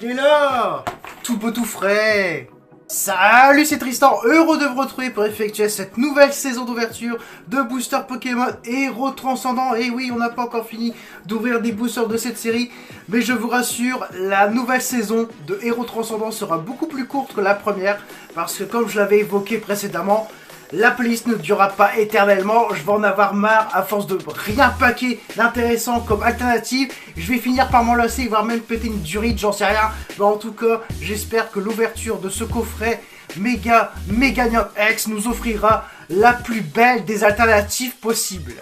Il est là, tout beau tout frais. Salut, c'est Tristan, heureux de vous retrouver pour effectuer cette nouvelle saison d'ouverture de Booster Pokémon Héros Transcendant. Et oui, on n'a pas encore fini d'ouvrir des boosters de cette série, mais je vous rassure, la nouvelle saison de Héros Transcendant sera beaucoup plus courte que la première, parce que comme je l'avais évoqué précédemment, la playlist ne durera pas éternellement, je vais en avoir marre à force de rien paquer d'intéressant comme alternative. Je vais finir par m'en lasser, voire même péter une durite, j'en sais rien. Mais en tout cas, j'espère que l'ouverture de ce coffret Meganium X nous offrira la plus belle des alternatives possibles.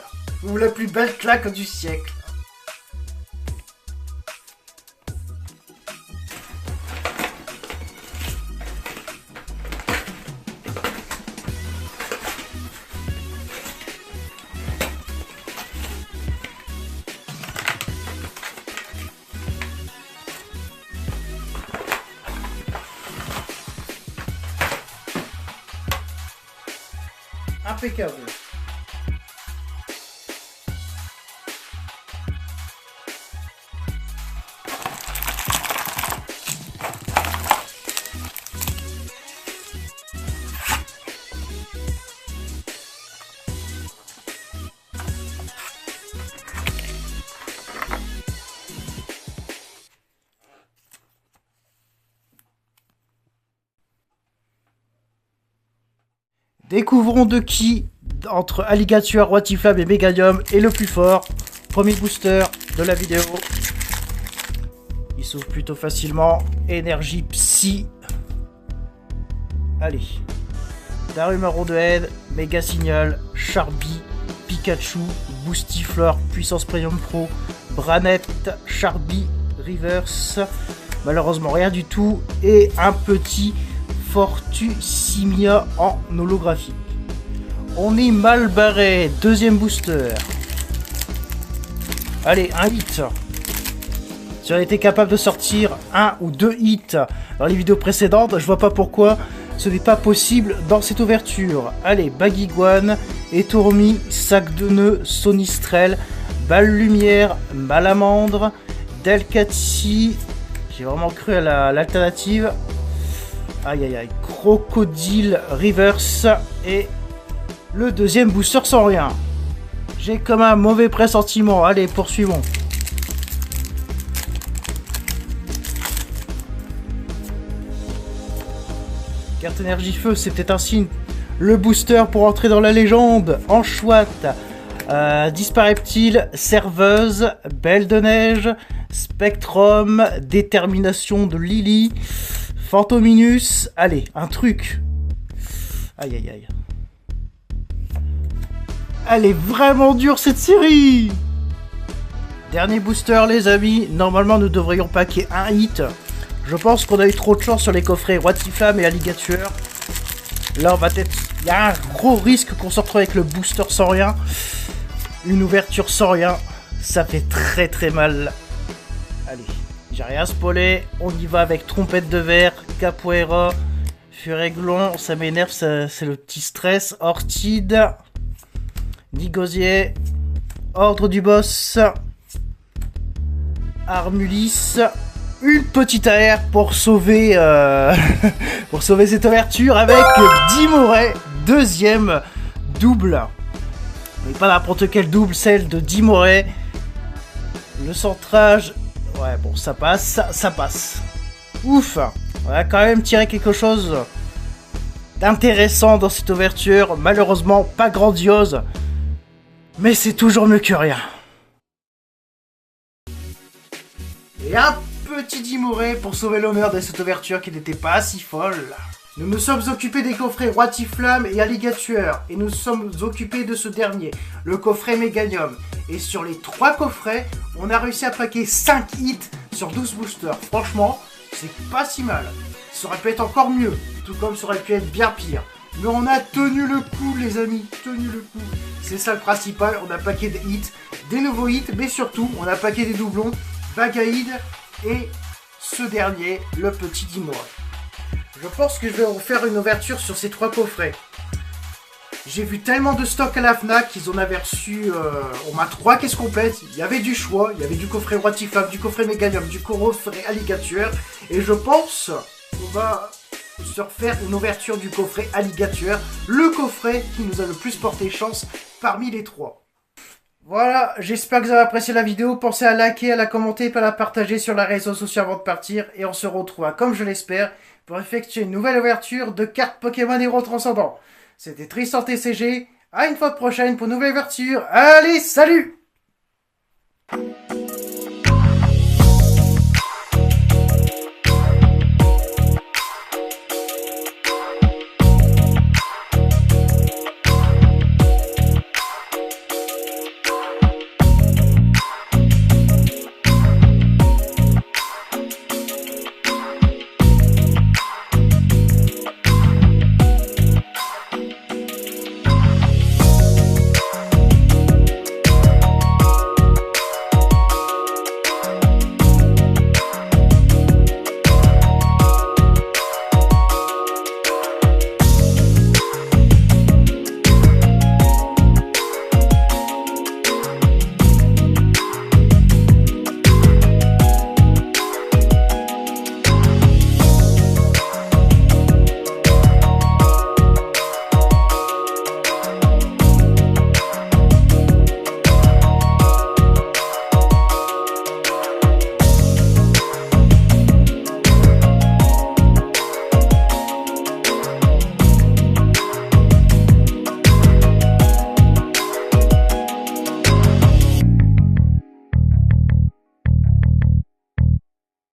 Ou la plus belle claque du siècle. Impeccable. Découvrons de qui, entre Alligator, Watiflame et Meganium, est le plus fort. Premier booster de la vidéo. Il s'ouvre plutôt facilement. Énergie Psy. Allez. Darumaro de Aide, Mega Signal, Charby, Pikachu, Boostifleur, Puissance Premium Pro, Branette, Charby, Reverse. Malheureusement rien du tout. Et un petit Fortusimia en holographique. On est mal barré. Deuxième booster. Allez, un hit. Si on était capable de sortir un ou deux hits dans les vidéos précédentes, je vois pas pourquoi ce n'est pas possible dans cette ouverture. Allez, Baguiguane, Etourmi, Sac de nœuds, Sonistrel, Balle Lumière, Malamandre, Delcatty. J'ai vraiment cru à l'alternative. Aïe aïe aïe, Crocodile Reverse et le deuxième booster sans rien. J'ai comme un mauvais pressentiment. Allez, poursuivons. Carte énergie feu, c'est peut-être un signe. Le booster pour entrer dans la légende. Enchouette, Dispareptile, Serveuse, Belle de Neige, Spectrum, Détermination de Lily, Fantominus, allez, un truc. Aïe aïe aïe. Elle est vraiment dure cette série. Dernier booster les amis. Normalement nous devrions paquer un hit. Je pense qu'on a eu trop de chance sur les coffrets Watiflame et Alligator. Là on va peut-être... Il y a un gros risque qu'on se retrouve avec le booster sans rien. Une ouverture sans rien. Ça fait très très mal. Allez. J'ai rien spoilé, on y va avec Trompette de Verre, Capoeira, Furéglon, ça m'énerve, c'est le petit stress, Orchide, Nigosier, Ordre du Boss, Armulis, une petite AR pour sauver, pour sauver cette ouverture avec Dimoré, deuxième double. Mais pas n'importe quel double, celle de Dimoré. Le centrage... Ouais, bon, ça passe, ça passe. Ouf. On a quand même tiré quelque chose d'intéressant dans cette ouverture. Malheureusement, pas grandiose. Mais c'est toujours mieux que rien. Et un petit Dimoré pour sauver l'honneur de cette ouverture qui n'était pas si folle. Nous nous sommes occupés des coffrets Watiflame et Alligator. Et nous sommes occupés de ce dernier, le coffret Meganium. Et sur les 3 coffrets, on a réussi à paquer 5 hits sur 12 boosters. Franchement, c'est pas si mal. Ça aurait pu être encore mieux, tout comme ça aurait pu être bien pire. Mais on a tenu le coup les amis, tenu le coup. C'est ça le principal, on a paqué des hits, des nouveaux hits, mais surtout, on a paqué des doublons, Bagaïd et ce dernier, le petit Dimoré. Je pense que je vais vous faire une ouverture sur ces 3 coffrets. J'ai vu tellement de stock à la FNAC qu'ils en avaient reçu au moins 3 caisses complètes. Il y avait du choix, il y avait du coffret Rotiflame, du coffret Meganium, du coffret Alligator. Et je pense qu'on va se refaire une ouverture du coffret Alligator, le coffret qui nous a le plus porté chance parmi les 3. Voilà, j'espère que vous avez apprécié la vidéo. Pensez à liker, à la commenter et à la partager sur les réseaux sociaux avant de partir. Et on se retrouve, comme je l'espère, pour effectuer une nouvelle ouverture de cartes Pokémon Héros Transcendant. C'était Tristan TCG. À une fois prochaine pour une nouvelle ouverture. Allez, salut!